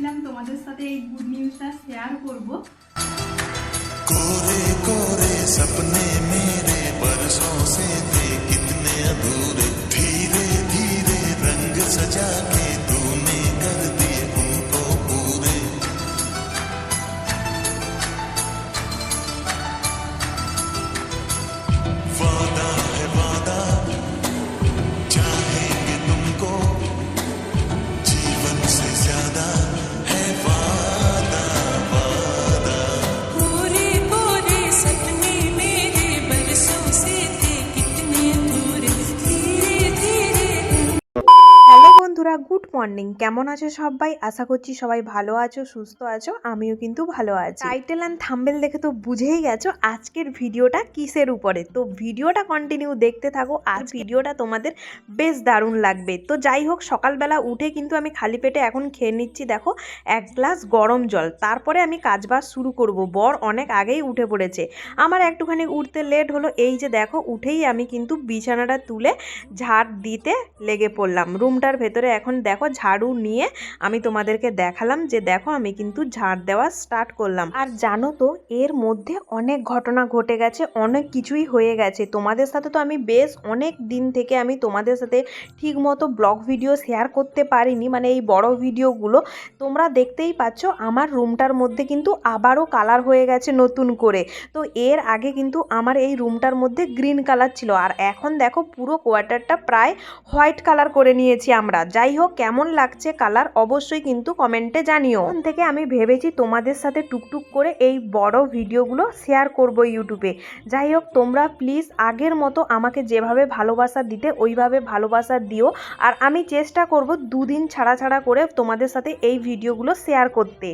ভাবছিলাম তোমাদের সাথে এই গুড নিউজটা শেয়ার করব। कोरे कोरे सपने मेरे बरसों से थे कितने अधूरे, धीरे धीरे रंग सजा के तूने कर दिए उनको पूरे। वादा है वादा, चाहेंगे तुमको, जीवन से ज्यादा है वादा वादा। कोरे कोरे सपने मेरे बरसों से थे कितने दूर, धीरे धीरे। হ্যালো বন্ধুরা, গুড মর্নিং। কেমন আছো সবাই? আশা করছি সবাই ভালো আছো, সুস্থ আছো। আমিও কিন্তু ভালো আছি। টাইটেল অ্যান্ড থাম্বনেল দেখে তো বুঝেই গেছো আজকের ভিডিওটা কিসের উপরে। তো ভিডিওটা কন্টিনিউ দেখতে থাকো, আর ভিডিওটা তোমাদের বেশ দারুণ লাগবে। তো যাই হোক, সকালবেলা উঠে কিন্তু আমি খালি পেটে এখন খেয়ে নিচ্ছি দেখো এক গ্লাস গরম জল। তারপরে আমি কাজবাজ শুরু করব। বর অনেক আগেই উঠে পড়েছে, আমার একটুখানি উঠতে লেট হলো। এই যে দেখো, উঠেই আমি কিন্তু বিছানাটা তুলে ঝাড় দিতে লেগে পড়লাম। রুমটার ভেতরে এখন দেখো ঝাড়ু নিয়ে আমি তোমাদেরকে দেখালাম যে দেখো আমি কিন্তু ঝাড় দেওয়া স্টার্ট করলাম। আর জানো তো, এর মধ্যে অনেক ঘটনা ঘটে গেছে, অনেক কিছুই হয়ে গেছে। তোমাদের সাথে তো আমি বেশ অনেক দিন থেকে আমি তোমাদের সাথে ঠিক মতো ব্লগ ভিডিও শেয়ার করতে পারিনি, মানে এই বড় ভিডিওগুলো। তোমরা দেখতেই পাচ্ছ আমার রুমটার মধ্যে কিন্তু আবারও কালার হয়ে গেছে নতুন করে। তো এর আগে কিন্তু আমার এই রুমটার মধ্যে গ্রিন কালার ছিল, আর এখন দেখো পুরো কোয়ার্টারটা প্রায় হোয়াইট কালার করে নিয়েছি আমরা। যাই হোক, কেমন লাগছে কালার অবশ্যই কিন্তু কমেন্টে জানিও। এখন থেকে আমি ভেবেছি তোমাদের সাথে টুকটুক করে এই বড় ভিডিওগুলো শেয়ার করব ইউটিউবে। যাই হোক, তোমরা প্লিজ আগের মতো আমাকে যেভাবে ভালোবাসা দিতে ওইভাবে ভালোবাসা দিও। আর আমি চেষ্টা করব দুদিন ছাড়া ছাড়া করে তোমাদের সাথে এই ভিডিওগুলো শেয়ার করতে।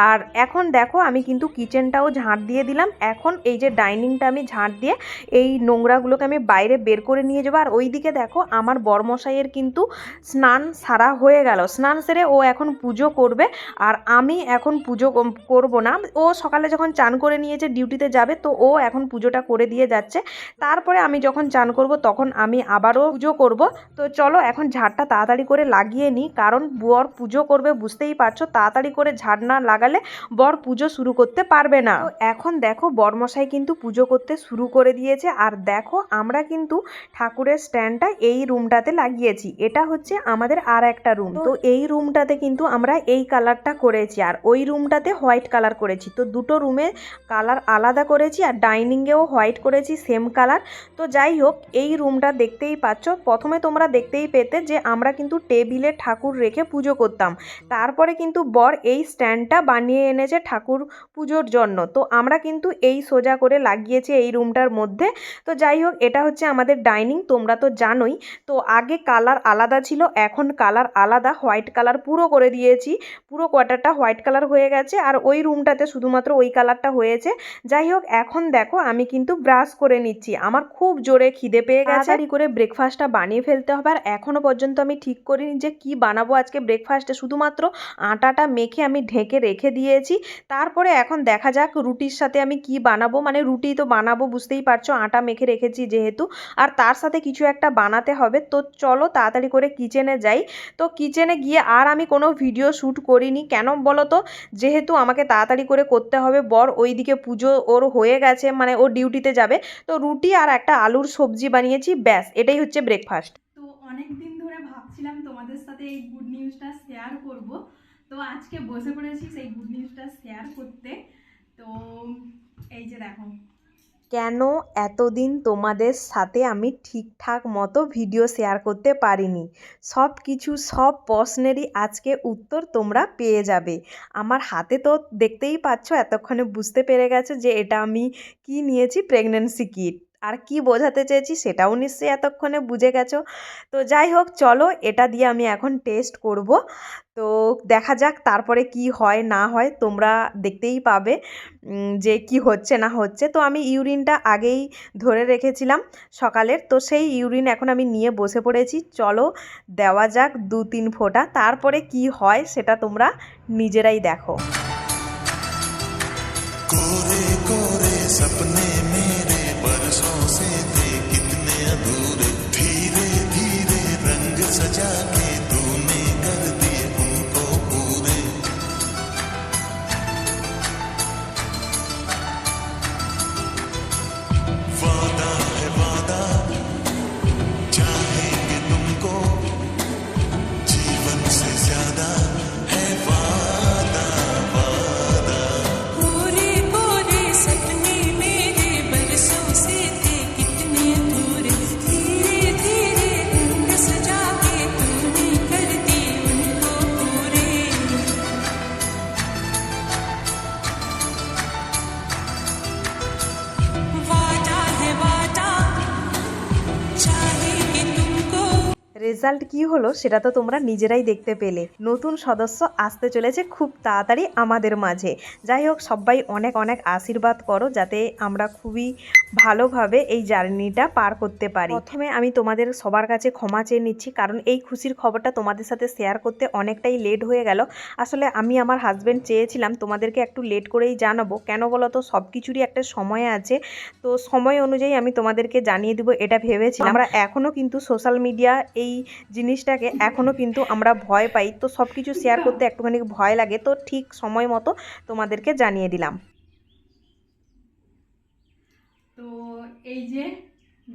আর এখন দেখো আমি কিন্তু কিচেনটাও ঝাঁট দিয়ে দিলাম। এখন এই যে ডাইনিংটা আমি ঝাঁট দিয়ে এই নোংরাগুলোকে আমি বাইরে বের করে নিয়ে যাবো। আর ওইদিকে দেখো আমার বরমশাইয়ের কিন্তু স্নান সারা হয়ে গেল। স্নান সেরে ও এখন পুজো করবে, আর আমি এখন পুজো করব না। ও সকালে যখন চান করে নিয়েছে ডিউটিতে যাবে, তো ও এখন পুজোটা করে দিয়ে যাচ্ছে। তারপরে আমি যখন চান করব তখন আমি আবারও পুজো করব। তো চলো এখন ঝাড়টা তাড়াতাড়ি করে লাগিয়ে নিই, কারণ বর পুজো করবে বুঝতেই পারছো। তাড়াতাড়ি করে ঝাড় না লাগালে বর পুজো শুরু করতে পারবে না। তো এখন দেখো বরমশাই কিন্তু পুজো করতে শুরু করে দিয়েছে। আর দেখো আমরা কিন্তু ঠাকুরের স্ট্যান্ডটা এই রুমটাতে লাগিয়েছি। এটা হচ্ছে আমাদের আর একটা রুম। তো এই রুমটাতে কিন্তু আমরা এই কালারটা করেছি, আর ওই রুমটাতে হোয়াইট কালার করেছি। তো দুটো রুমে কালার আলাদা করেছি, আর ডাইনিংয়েও হোয়াইট করেছি সেম কালার। তো যাই হোক, এই রুমটা দেখতেই পাচ্ছ। প্রথমে তোমরা দেখতেই পেতে যে আমরা কিন্তু টেবিলে ঠাকুর রেখে পুজো করতাম। তারপরে কিন্তু বর এই স্ট্যান্ডটা বানিয়ে এনেছে ঠাকুর পুজোর জন্য। তো আমরা কিন্তু এই সোজা করে লাগিয়েছি এই রুমটার মধ্যে। তো যাই হোক, এটা হচ্ছে আমাদের ডাইনিং, তোমরা তো জানোই। তো আগে কালার আলাদা ছিল, এখন কালার আলাদা, হোয়াইট কালার পুরো করে দিয়েছি। পুরো কোয়ার্টারটা হোয়াইট কালার হয়ে গেছে, আর ওই রুমটাতে শুধুমাত্র ওই কালারটা হয়েছে। যাই হোক, এখন দেখো আমি কিন্তু ব্রাশ করে নিচ্ছি। আমার খুব জোরে খিদে পেয়ে গেছে, তাড়াতাড়ি করে ব্রেকফাস্টটা বানিয়ে ফেলতে হবে। আর এখনও পর্যন্ত আমি ঠিক করিনি যে কি বানাবো আজকে ব্রেকফাস্টে। শুধুমাত্র আটাটা মেখে আমি ঢেকে রেখে দিয়েছি। তারপরে এখন দেখা যাক রুটির সাথে আমি কি বানাবো। মানে রুটি তো বানাবো বুঝতেই পারছো, আটা মেখে রেখেছি যেহেতু, আর তার সাথে কিছু একটা বানাতে হবে। তো চলো তাড়াতাড়ি করে কিচেনে যাই। তো কিচেনে গিয়ে আর আমি কোনো ভিডিও শ্যুট করিনি, কেন বলো তো, যেহেতু আমাকে তাড়াতাড়ি করে করতে হবে। বর ওইদিকে পুজো ওর হয়ে গেছে, মানে ও ডিউটিতে যাবে। তো রুটি আর একটা আলুর সবজি বানিয়েছি, ব্যাস এটাই হচ্ছে ব্রেকফাস্ট। তো অনেক দিন ধরে ভাবছিলাম তোমাদের সাথে এই গুড নিউজটা শেয়ার করব। তো আজকে বসে পড়েছি সেই গুড নিউজটা শেয়ার করতে। তো এই যে দেখো, কেন এতদিন তোমাদের সাথে আমি ঠিকঠাক মতো ভিডিও শেয়ার করতে পারিনি, সব কিছু সব প্রশ্নেরই আজকে উত্তর তোমরা পেয়ে যাবে। আমার হাতে তো দেখতেই পাচ্ছ, এতক্ষণে বুঝতে পেরে গেছো যে এটা আমি কি নিয়েছি, প্রেগন্যান্সি কিট। আর কি বোঝাতে চেয়েছি সেটাও নিশ্চয়ই এতক্ষণে বুঝে গেছো। তো যাই হোক, চলো এটা দিয়ে আমি এখন টেস্ট করব। তো দেখা যাক তারপরে কি হয় না হয়, তোমরা দেখতেই পাবে যে কি হচ্ছে না হচ্ছে। তো আমি ইউরিনটা আগেই ধরে রেখেছিলাম সকালের, তো সেই ইউরিন এখন আমি নিয়ে বসে পড়েছি। চলো দেওয়া যাক 2-3 ফোঁটা, তারপরে কি হয় সেটা তোমরা নিজেরাই দেখো। कोरे कोरे सपने मेरे बरसों से थे कितने अधूरे, धीरे धीरे रंग सजा के तूने कर दिए उनको पूरे। রেজাল্ট কি হলো সেটা তো তোমরা নিজেরাই দেখতে পেলে। নতুন সদস্য আসতে চলেছে খুব তাড়াতাড়ি আমাদের মাঝে। যাই হোক, সবাই অনেক অনেক আশীর্বাদ করো যাতে আমরা খুবই ভালোভাবে এই জার্নিটা পার করতে পারি। প্রথমে আমি তোমাদের সবার কাছে ক্ষমা চেয়ে নিচ্ছি, কারণ এই খুশির খবরটা তোমাদের সাথে শেয়ার করতে অনেকটাই লেট হয়ে গেল। আসলে আমি আমার হাজব্যান্ড চেয়েছিলাম তোমাদেরকে একটু লেট করেই জানাবো, কেন বলো তো, সব কিছুরই একটা সময় আছে। তো সময় অনুযায়ী আমি তোমাদেরকে জানিয়ে দিব এটা ভেবেছিলাম। আমরা এখনও কিন্তু সোশ্যাল মিডিয়া এই জিনিসটাকে এখনও কিন্তু আমরা ভয় পাই, তো সব কিছু শেয়ার করতে একটুখানি ভয় লাগে। তো ঠিক সময় মতো তোমাদেরকে জানিয়ে দিলাম। তো এই যে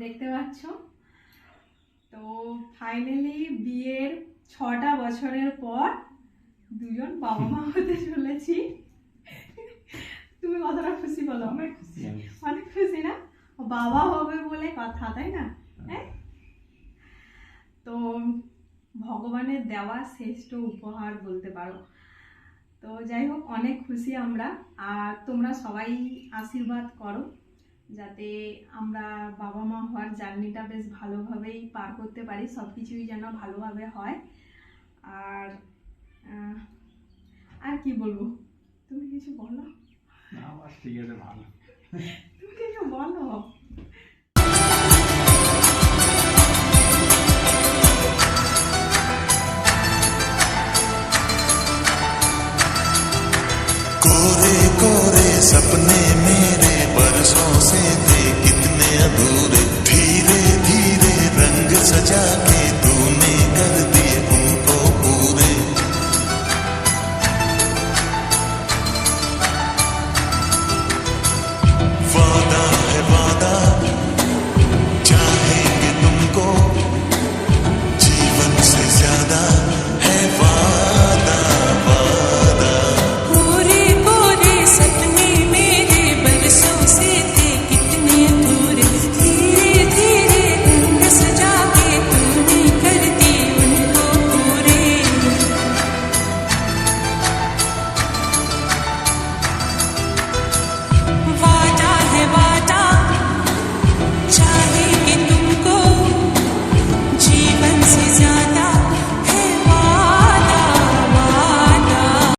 দেখতে পাচ্ছ, তো ফাইনালি বিয়ের 6টা বছরের পর দুজন বাবা মা হতে চলেছি। তুমি কতটা খুশি বলো? অনেক খুশি আমি। অনেক খুশি না? বাবা হবে বলে কথা, তাই না? হ্যাঁ, তো ভগবানের দেওয়া শ্রেষ্ঠ উপহার বলতে পারো। তো যাই হোক, অনেক খুশি আমরা। আর তোমরা সবাই আশীর্বাদ করো যাতে আমরা বাবা মা হওয়ার জার্নিটা বেশ ভালোভাবেই পার করতে পারি, সব কিছুই যেন ভালোভাবে হয়। আর আর কি বলবো, তুমি কিছু বলো। না, বাস ঠিক আছে, ভালো। তুমি কিছু বলো। कोरे कोरे सपने मेरे बरसों से थे कितने अधूरे, धीरे धीरे रंग सजा के